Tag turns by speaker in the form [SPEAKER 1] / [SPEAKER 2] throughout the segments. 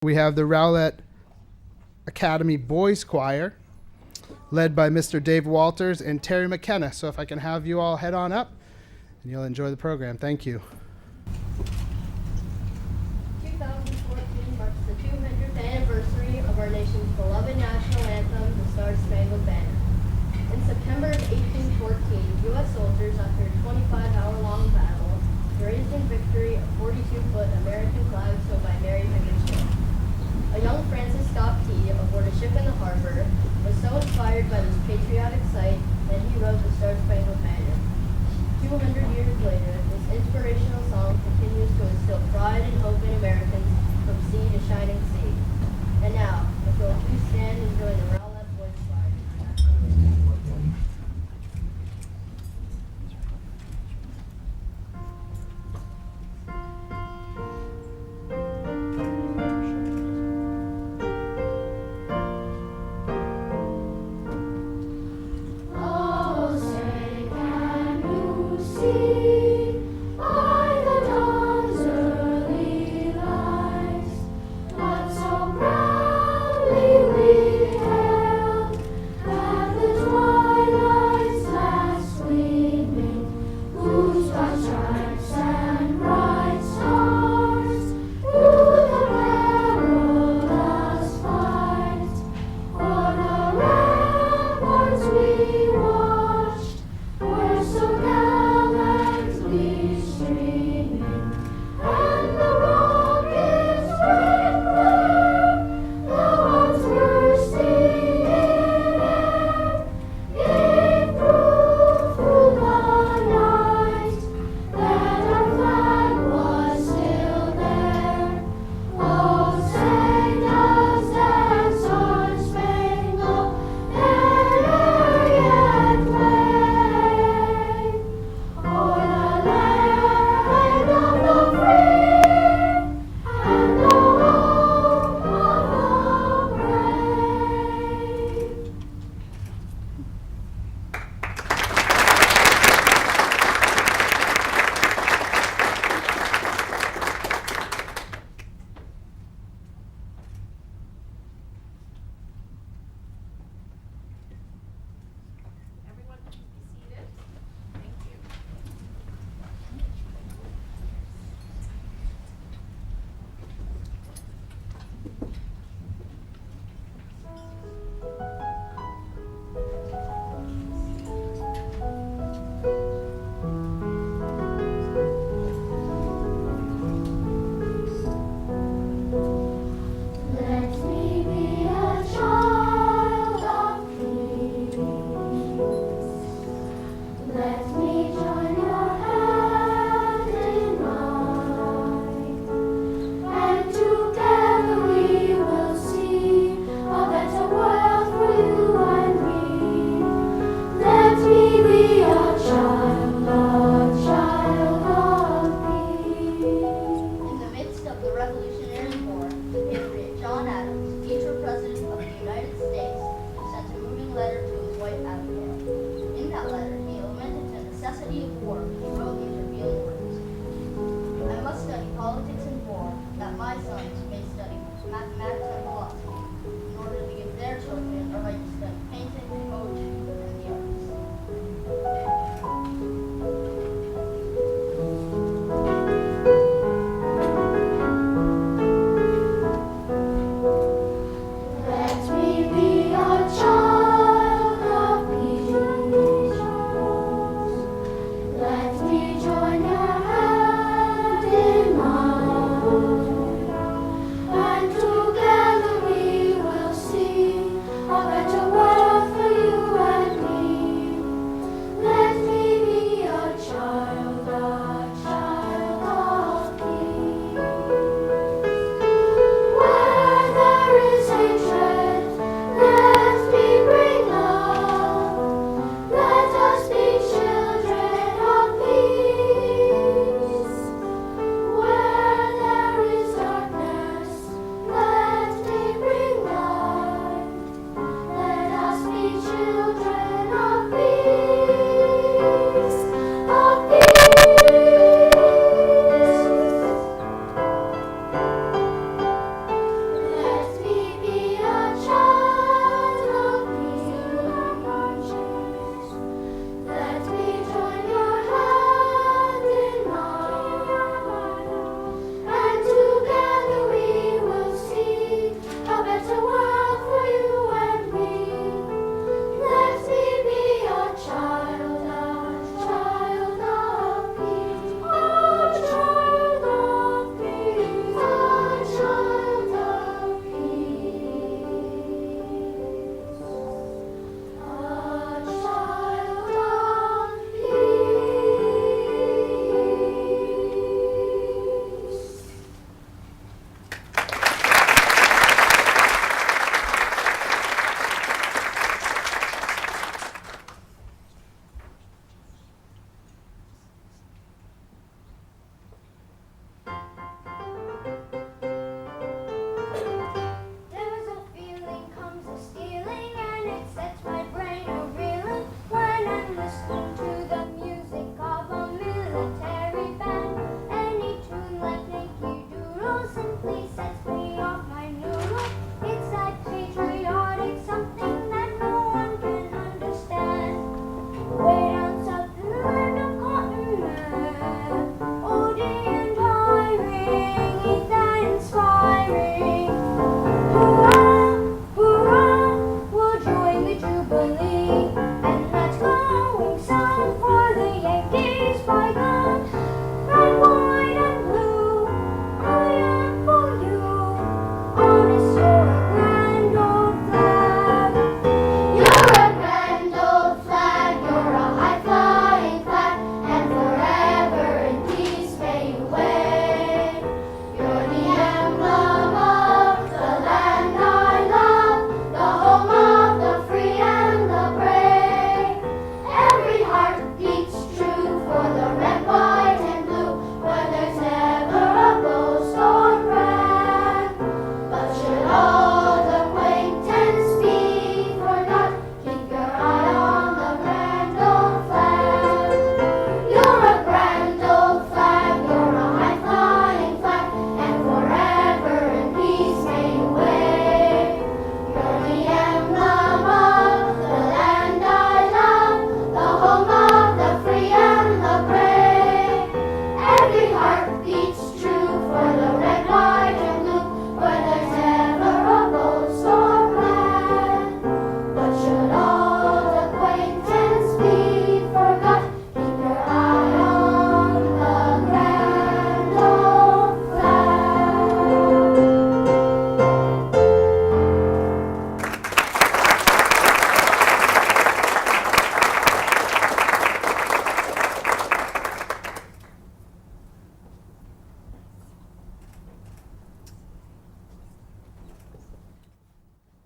[SPEAKER 1] We have the Rowlett Academy Boys Choir, led by Mr. Dave Walters and Terry McKenna. So if I can have you all head on up, and you'll enjoy the program. Thank you.
[SPEAKER 2] 2014 marks the 200th anniversary of our nation's beloved national anthem, the Star-Spangled Banner. In September of 1814, U.S. soldiers, after a 25-hour-long battle, raised in victory a 42-foot American flag sold by Mary Higgins ship. A young Francis Scott Key, aboard a ship in the harbor, was so inspired by this patriotic sight that he wrote the Star-Spangled Banner. 200 years later, this inspirational song continues to instill pride and hope in Americans from sea to shining sea. And now, if you'll please stand and join the Rowlett Boys Choir.
[SPEAKER 3] By the dawn's early light,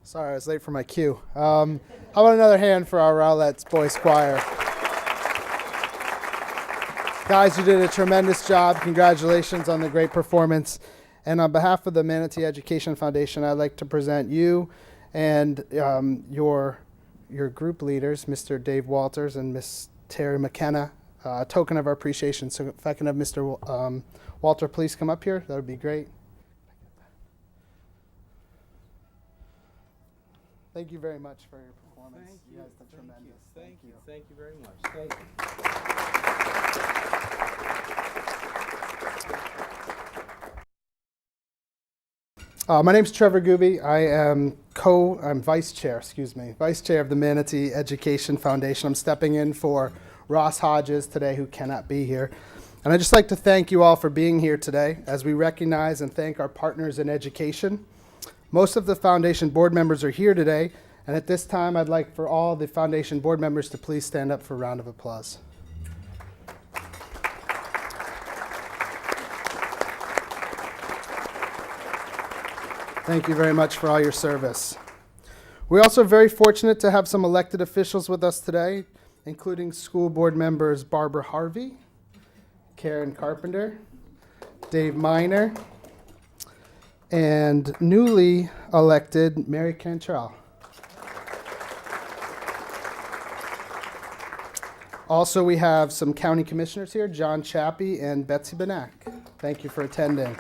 [SPEAKER 1] Sorry, I was late for my cue. How about another hand for our Rowlett's Boys Choir? Guys, you did a tremendous job. Congratulations on the great performance. And on behalf of the Manatee Education Foundation, I'd like to present you and your group leaders, Mr. Dave Walters and Miss Terry McKenna, a token of our appreciation. So if I can have Mr. Walter please come up here, that would be great. Thank you very much for your performance.
[SPEAKER 3] Thank you.
[SPEAKER 1] You guys did tremendous.
[SPEAKER 3] Thank you. Thank you very much. Thank you.
[SPEAKER 1] My name's Trevor Gooby. I'm vice chair of the Manatee Education Foundation. I'm stepping in for Ross Hodges today, who cannot be here. And I'd just like to thank you all for being here today as we recognize and thank our partners in education. Most of the foundation board members are here today, and at this time I'd like for all the foundation board members to please stand up for a round of applause. Thank you very much for all your service. We're also very fortunate to have some elected officials with us today, including school board members Barbara Harvey, Karen Carpenter, Dave Miner, and newly elected Mary Cantrell. Also, we have some county commissioners here, John Chappie and Betsy Benak. Thank you for attending.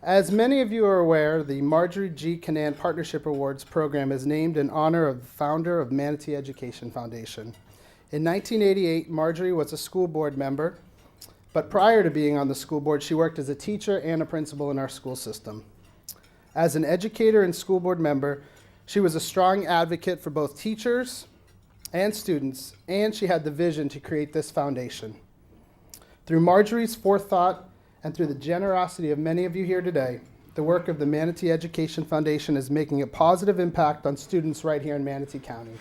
[SPEAKER 1] As many of you are aware, the Marjorie G. Canaan Partnership Awards program is named in honor of the founder of Manatee Education Foundation. In 1988, Marjorie was a school board member, but prior to being on the school board, she worked as a teacher and a principal in our school system. As an educator and school board member, she was a strong advocate for both teachers and students, and she had the vision to create this foundation. Through Marjorie's forethought and through the generosity of many of you here today, the work of the Manatee Education Foundation is making a positive impact on students right here in Manatee County.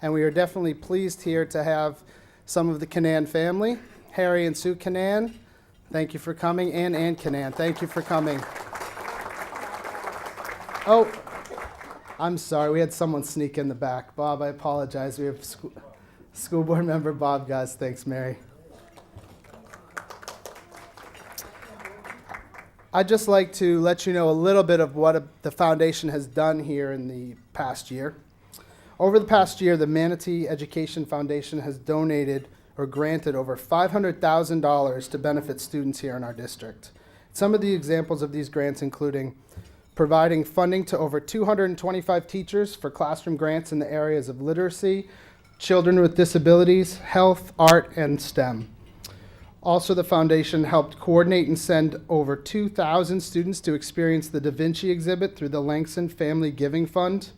[SPEAKER 1] And we are definitely pleased here to have some of the Canaan family, Harry and Sue Canaan. Thank you for coming, and Ann Canaan. Thank you for coming. Oh, I'm sorry, we had someone sneak in the back. Bob, I apologize. We have school board member Bob, guys. Thanks, Mary. I'd just like to let you know a little bit of what the foundation has done here in the past year. Over the past year, the Manatee Education Foundation has donated or granted over $500,000 to benefit students here in our district. Some of the examples of these grants including providing funding to over 225 teachers for classroom grants in the areas of literacy, children with disabilities, health, art, and STEM. Also, the foundation helped coordinate and send over 2,000 students to experience the Da Vinci exhibit through the Langston Family Giving Fund.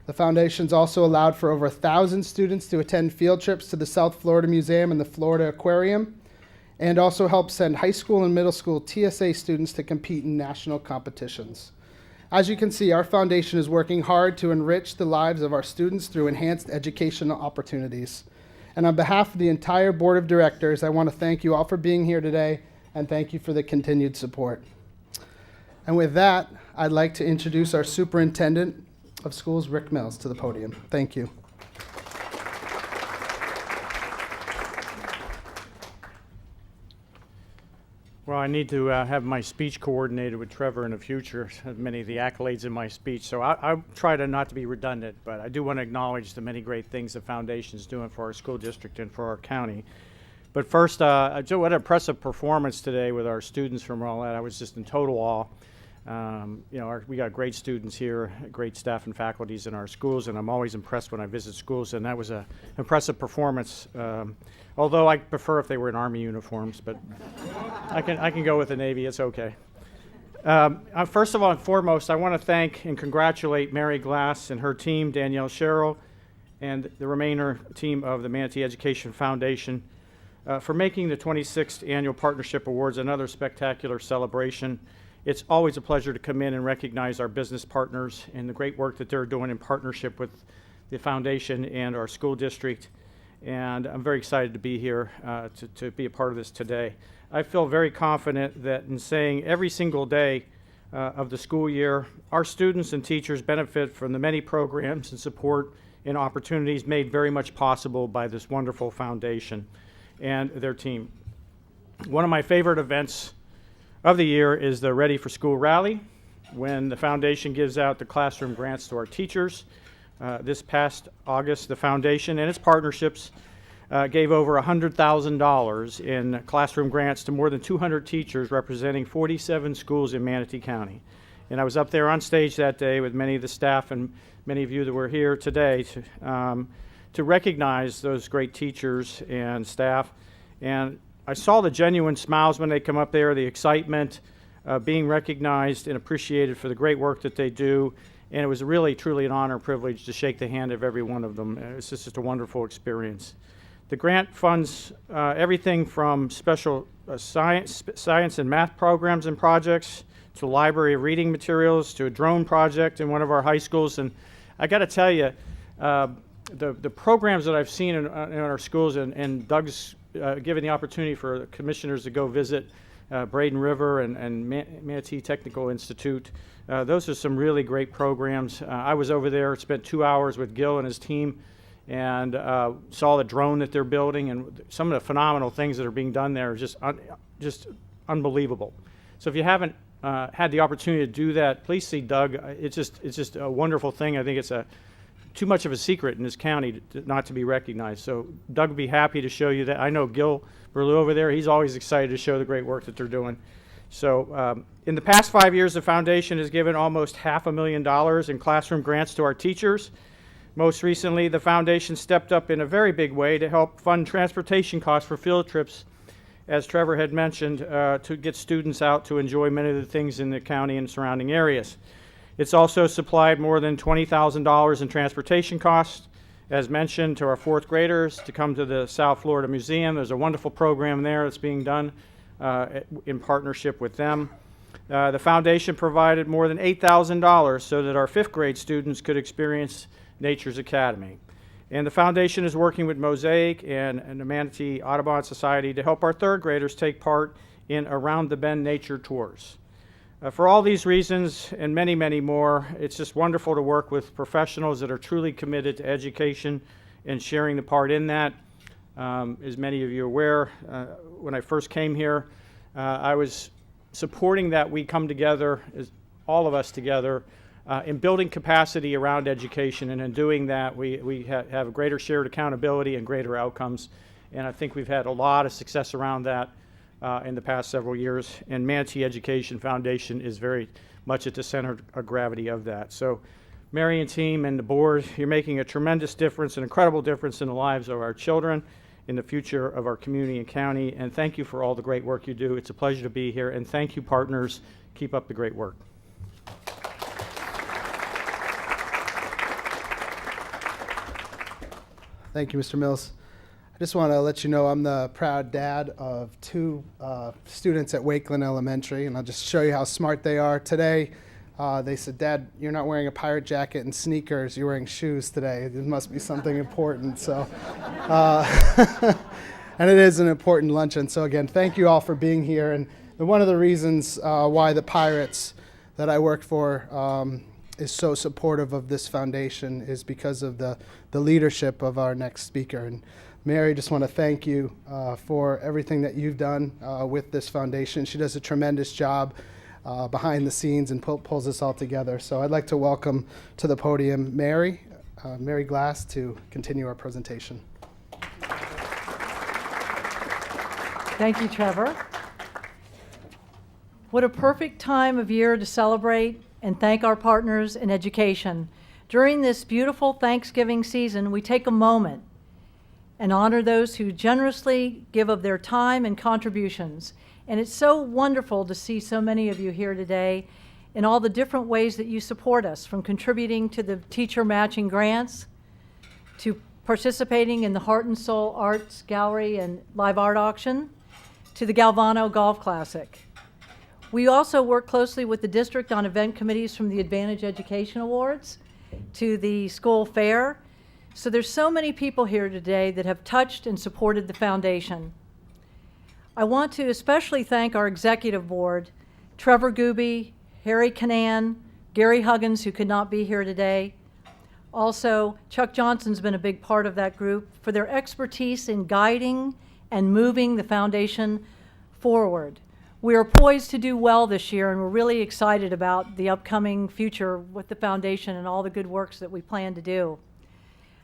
[SPEAKER 1] The foundation's also allowed for over 1,000 students to attend field trips to the South Florida Museum and the Florida Aquarium, and also helped send high school and middle school TSA students to compete in national competitions. As you can see, our foundation is working hard to enrich the lives of our students through enhanced educational opportunities. And on behalf of the entire board of directors, I want to thank you all for being here today, and thank you for the continued support. And with that, I'd like to introduce our superintendent of schools, Rick Mills, to the podium. Thank you.
[SPEAKER 4] Well, I need to have my speech coordinated with Trevor in the future, many of the accolades in my speech. So I'll try to not to be redundant, but I do want to acknowledge the many great things the foundation is doing for our school district and for our county. But first, what an impressive performance today with our students from Rowlett. I was just in total awe. We got great students here, great staff and faculties in our schools, and I'm always impressed when I visit schools, and that was an impressive performance. Although I prefer if they were in Army uniforms, but I can go with the Navy, it's okay. First of all and foremost, I want to thank and congratulate Mary Glass and her team, Danielle Sherrill, and the remainder team of the Manatee Education Foundation for making the 26th Annual Partnership Awards another spectacular celebration. It's always a pleasure to come in and recognize our business partners and the great work that they're doing in partnership with the foundation and our school district. And I'm very excited to be here to be a part of this today. I feel very confident that in saying every single day of the school year, our students and teachers benefit from the many programs and support and opportunities made very much possible by this wonderful foundation and their team. One of my favorite events of the year is the Ready for School rally, when the foundation gives out the classroom grants to our teachers. This past August, the foundation and its partnerships gave over $100,000 in classroom grants to more than 200 teachers representing 47 schools in Manatee County. And I was up there on stage that day with many of the staff and many of you that were here today to recognize those great teachers and staff. And I saw the genuine smiles when they come up there, the excitement, being recognized and appreciated for the great work that they do. And it was really, truly an honor and privilege to shake the hand of every one of them. It's just a wonderful experience. The grant funds everything from special science and math programs and projects to a library of reading materials to a drone project in one of our high schools. And I got to tell you, the programs that I've seen in our schools, and Doug's given the opportunity for the commissioners to go visit Braden River and Manatee Technical Institute. Those are some really great programs. I was over there, spent 2 hours with Gil and his team, and saw the drone that they're building, and some of the phenomenal things that are being done there are just unbelievable. So if you haven't had the opportunity to do that, please see Doug. It's just a wonderful thing. I think it's too much of a secret in this county not to be recognized. So Doug would be happy to show you that. I know Gil Berlew over there, he's always excited to show the great work that they're doing. So in the past 5 years, the foundation has given almost $500,000 in classroom grants to our teachers. Most recently, the foundation stepped up in a very big way to help fund transportation costs for field trips, as Trevor had mentioned, to get students out to enjoy many of the things in the county and surrounding areas. It's also supplied more than $20,000 in transportation costs, as mentioned, to our fourth graders to come to the South Florida Museum. There's a wonderful program there that's being done in partnership with them. The foundation provided more than $8,000 so that our fifth grade students could experience Nature's Academy. And the foundation is working with Mosaic and the Manatee Audubon Society to help our third graders take part in Around the Bend nature tours. For all these reasons and many, many more, it's just wonderful to work with professionals that are truly committed to education and sharing the part in that. As many of you are aware, when I first came here, I was supporting that we come together, as all of us together, in building capacity around education, and in doing that, we have a greater shared accountability and greater outcomes. And I think we've had a lot of success around that in the past several years, and Manatee Education Foundation is very much at the center of gravity of that. So Mary and team and the board, you're making a tremendous difference, an incredible difference in the lives of our children, in the future of our community and county, and thank you for all the great work you do. It's a pleasure to be here, and thank you, partners. Keep up the great work.
[SPEAKER 1] Thank you, Mr. Mills. I just want to let you know I'm the proud dad of two students at Wakeland Elementary, and I'll just show you how smart they are. Today, they said, "Dad, you're not wearing a pirate jacket and sneakers, you're wearing shoes today. There must be something important." So, and it is an important luncheon. So again, thank you all for being here. And one of the reasons why the Pirates that I work for is so supportive of this foundation is because of the leadership of our next speaker. And Mary, just want to thank you for everything that you've done with this foundation. She does a tremendous job behind the scenes and pulls us all together. So I'd like to welcome to the podium Mary Glass to continue our presentation.
[SPEAKER 5] Thank you, Trevor. What a perfect time of year to celebrate and thank our partners in education. During this beautiful Thanksgiving season, we take a moment and honor those who generously give of their time and contributions. And it's so wonderful to see so many of you here today in all the different ways that you support us, from contributing to the teacher matching grants, to participating in the Heart and Soul Arts Gallery and Live Art Auction, to the Galvano Golf Classic. We also work closely with the district on event committees, from the Advantage Education Awards to the school fair. So there's so many people here today that have touched and supported the foundation. I want to especially thank our executive board, Trevor Gooby, Harry Canan, Gary Huggins, who could not be here today. Also, Chuck Johnson's been a big part of that group for their expertise in guiding and moving the foundation forward. We are poised to do well this year, and we're really excited about the upcoming future with the foundation and all the good works that we plan to do.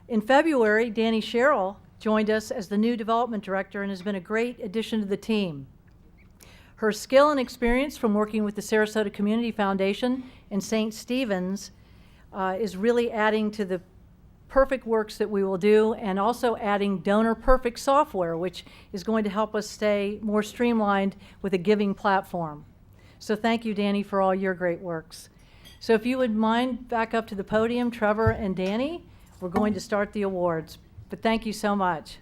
[SPEAKER 5] In February, Danny Sherrill joined us as the new development director and has been a great addition to the team. Her skill and experience from working with the Sarasota Community Foundation and St. Stephen's is really adding to the perfect works that we will do, and also adding donor perfect software, which is going to help us stay more streamlined with a giving platform. So thank you, Danny, for all your great works. So if you would mind back up to the podium, Trevor and Danny, we're going to start the awards. But thank you so much.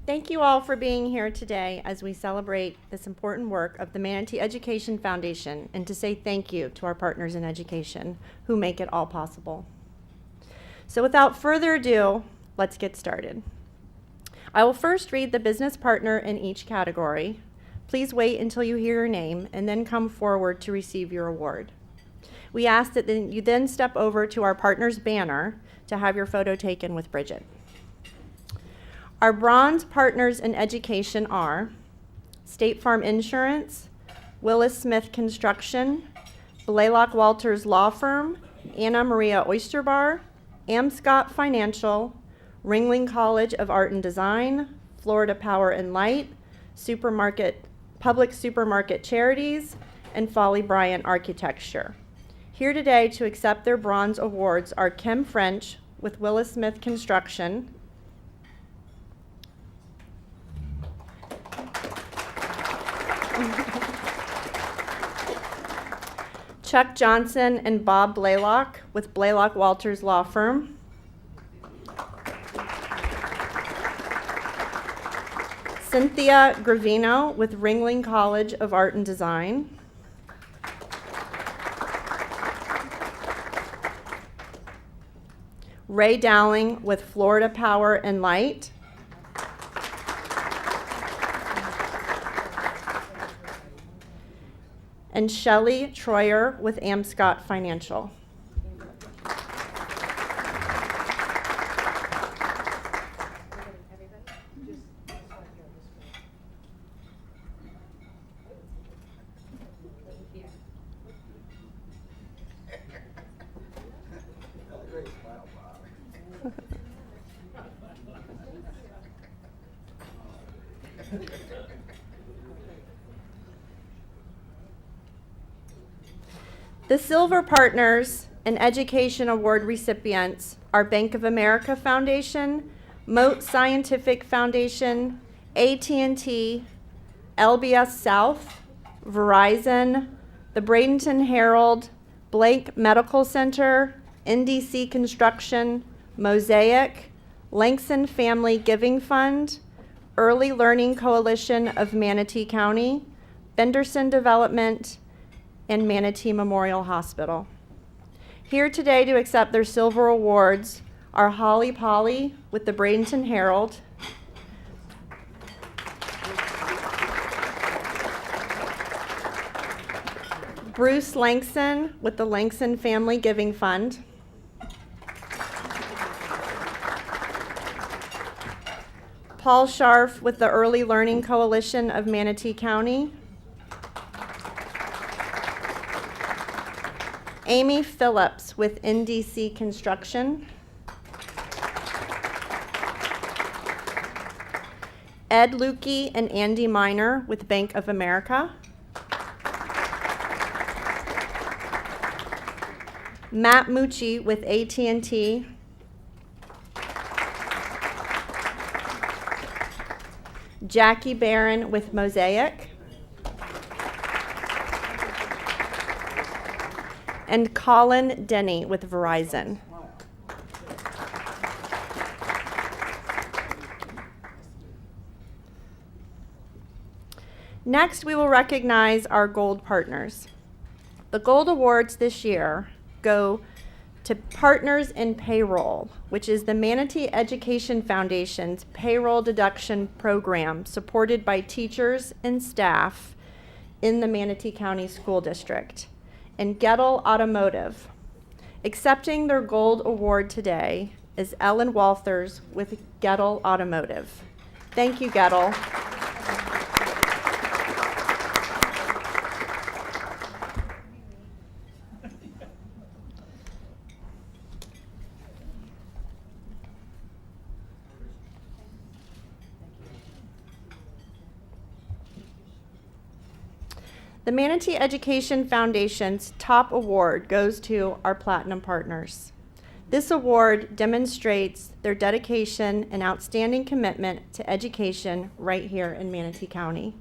[SPEAKER 6] Thank you all for being here today as we celebrate this important work of the Manatee Education Foundation, and to say thank you to our partners in education who make it all possible. So without further ado, let's get started. I will first read the business partner in each category. Please wait until you hear your name and then come forward to receive your award. We ask that you then step over to our partner's banner to have your photo taken with Bridget. Our bronze partners in education are State Farm Insurance, Willis Smith Construction, Blaylock Walters Law Firm, Anna Maria Oyster Bar, Amscott Financial, Ringling College of Art and Design, Florida Power and Light, Public Supermarket Charities, and Folly Bryant Architecture. Here today to accept their bronze awards are Kim French with Willis Smith Construction, Chuck Johnson and Bob Blaylock with Blaylock Walters Law Firm, Cynthia Gravino with Ringling College of Art and Design, Ray Dowling with Florida Power and Light, and Shelley Troyer with Amscott Financial. The Silver Partners and Education Award recipients are Bank of America Foundation, Moat Scientific Foundation, AT&T, LBS South, Verizon, the Bradenton Herald, Blake Medical Center, NDC Construction, Mosaic, Langston Family Giving Fund, Early Learning Coalition of Manatee County, Benderson Development, and Manatee Memorial Hospital. Here today to accept their silver awards are Holly Polly with the Bradenton Herald, Bruce Langston with the Langston Family Giving Fund, Paul Scharf with the Early Learning Coalition of Manatee County, Amy Phillips with NDC Construction, Ed Lukey and Andy Miner with Bank of America, Matt Mucci with AT&T, Jackie Barron with Mosaic, and Colin Denny with Verizon. Next, we will recognize our gold partners. The gold awards this year go to Partners in Payroll, which is the Manatee Education Foundation's payroll deduction program supported by teachers and staff in the Manatee County School District, and Gettle Automotive. Accepting their gold award today is Ellen Walthers with Gettle Automotive. Thank you, Gettle. The Manatee Education Foundation's top award goes to our Platinum Partners. This award demonstrates their dedication and outstanding commitment to education right here in Manatee County.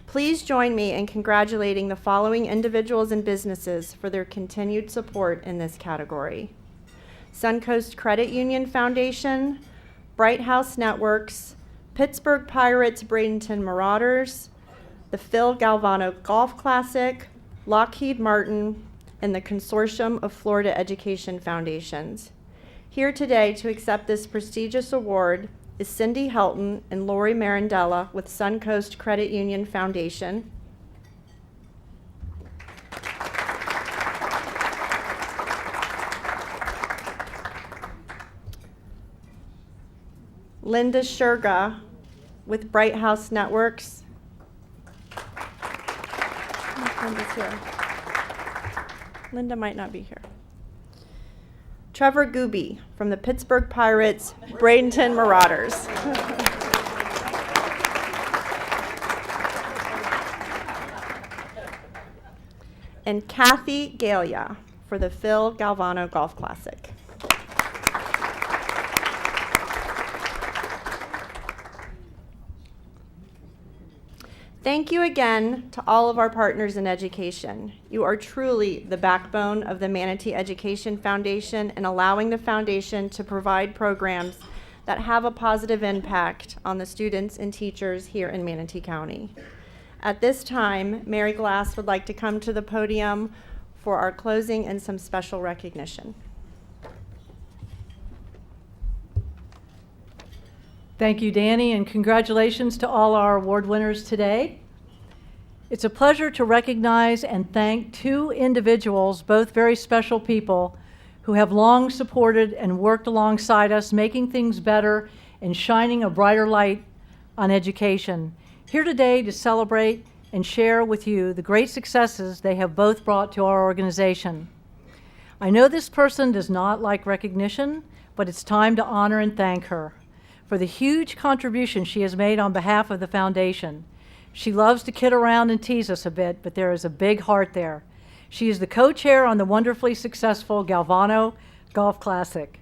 [SPEAKER 6] Please join me in congratulating the following individuals and businesses for their continued support in this category: Suncoast Credit Union Foundation, Bright House Networks, Pittsburgh Pirates Bradenton Marauders, the Phil Galvano Golf Classic, Lockheed Martin, and the Consortium of Florida Education Foundations. Here today to accept this prestigious award is Cindy Helton and Lori Marandella with Suncoast Credit Union Foundation. Linda Sherga with Bright House Networks. Linda's here. Linda might not be here. Trevor Gooby from the Pittsburgh Pirates Bradenton Marauders. And Kathy Galia for the Phil Galvano Golf Classic. Thank you again to all of our partners in education. You are truly the backbone of the Manatee Education Foundation and allowing the foundation to provide programs that have a positive impact on the students and teachers here in Manatee County. At this time, Mary Glass would like to come to the podium for our closing and some special recognition.
[SPEAKER 5] Thank you, Danny, and congratulations to all our award winners today. It's a pleasure to recognize and thank two individuals, both very special people, who have long supported and worked alongside us, making things better and shining a brighter light on education. Here today to celebrate and share with you the great successes they have both brought to our organization. I know this person does not like recognition, but it's time to honor and thank her for the huge contribution she has made on behalf of the foundation. She loves to kid around and tease us a bit, but there is a big heart there. She is the co-chair on the wonderfully successful Galvano Golf Classic,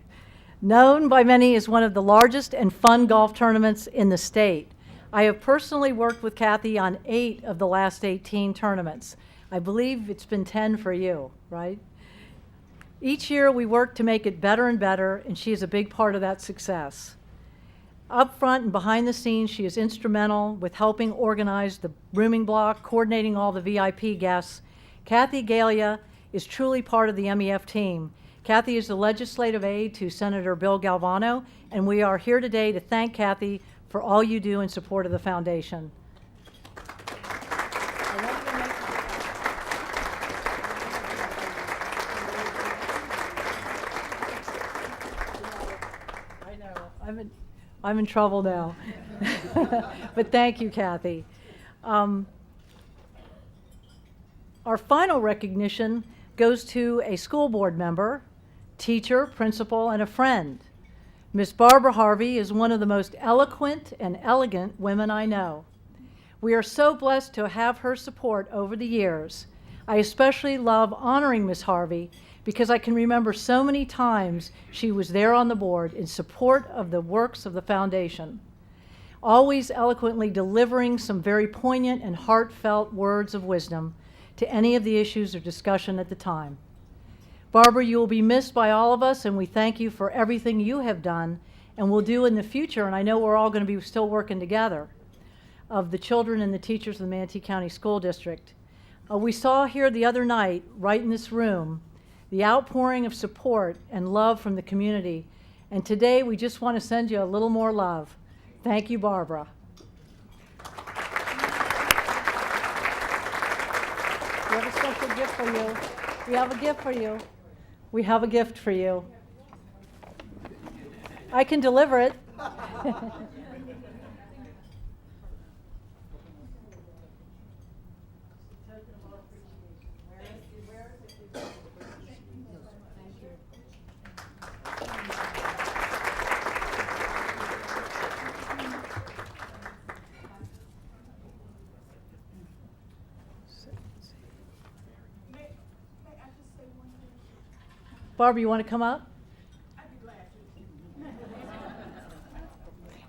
[SPEAKER 5] known by many as one of the largest and fun golf tournaments in the state. I have personally worked with Kathy on 8 of the last 18 tournaments. I believe it's been 10 for you, right? Each year we work to make it better and better, and she is a big part of that success. Up front and behind the scenes, she is instrumental with helping organize the rooming block, coordinating all the VIP guests. Kathy Galia is truly part of the MEF team. Kathy is the legislative aide to Senator Bill Galvano, and we are here today to thank Kathy for all you do in support of the foundation. I know, I'm in trouble now. But thank you, Kathy. Our final recognition goes to a school board member, teacher, principal, and a friend. Miss Barbara Harvey is one of the most eloquent and elegant women I know. We are so blessed to have her support over the years. I especially love honoring Miss Harvey because I can remember so many times she was there on the board in support of the works of the foundation, always eloquently delivering some very poignant and heartfelt words of wisdom to any of the issues or discussion at the time. Barbara, you will be missed by all of us, and we thank you for everything you have done and will do in the future, and I know we're all going to be still working together, of the children and the teachers of the Manatee County School District. We saw here the other night, right in this room, the outpouring of support and love from the community. And today, we just want to send you a little more love. Thank you, Barbara. We have a special gift for you. We have a gift for you. We have a gift for you. I can deliver it. Barbara, you want to come up?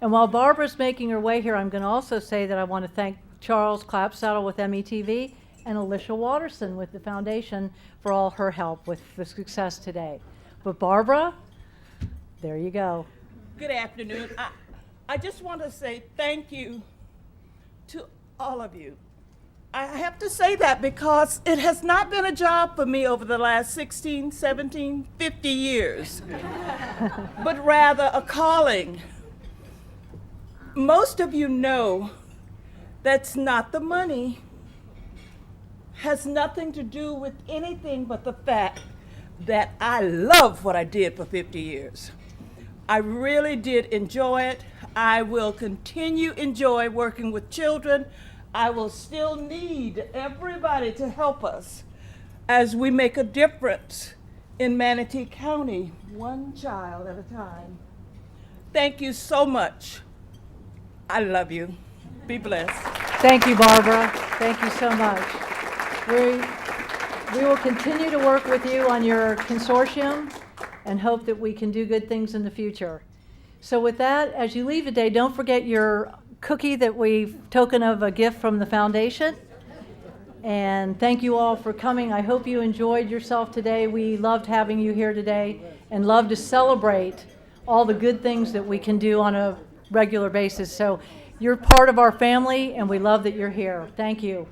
[SPEAKER 5] And while Barbara's making her way here, I'm going to also say that I want to thank Charles Clapsaddle with METV and Alicia Watterson with the foundation for all her help with the success today. But Barbara, there you go.
[SPEAKER 7] Good afternoon. I just want to say thank you to all of you. I have to say that because it has not been a job for me over the last 16, 17, 50 years, but rather a calling. Most of you know that's not the money, has nothing to do with anything but the fact that I love what I did for 50 years. I really did enjoy it. I will continue enjoy working with children. I will still need everybody to help us as we make a difference in Manatee County, one child at a time. Thank you so much. I love you. Be blessed.
[SPEAKER 5] Thank you, Barbara. Thank you so much. We will continue to work with you on your consortium and hope that we can do good things in the future. So with that, as you leave today, don't forget your cookie that we've token of a gift from the foundation. And thank you all for coming. I hope you enjoyed yourself today. We loved having you here today and love to celebrate all the good things that we can do on a regular basis. So you're part of our family and we love that you're here. Thank you.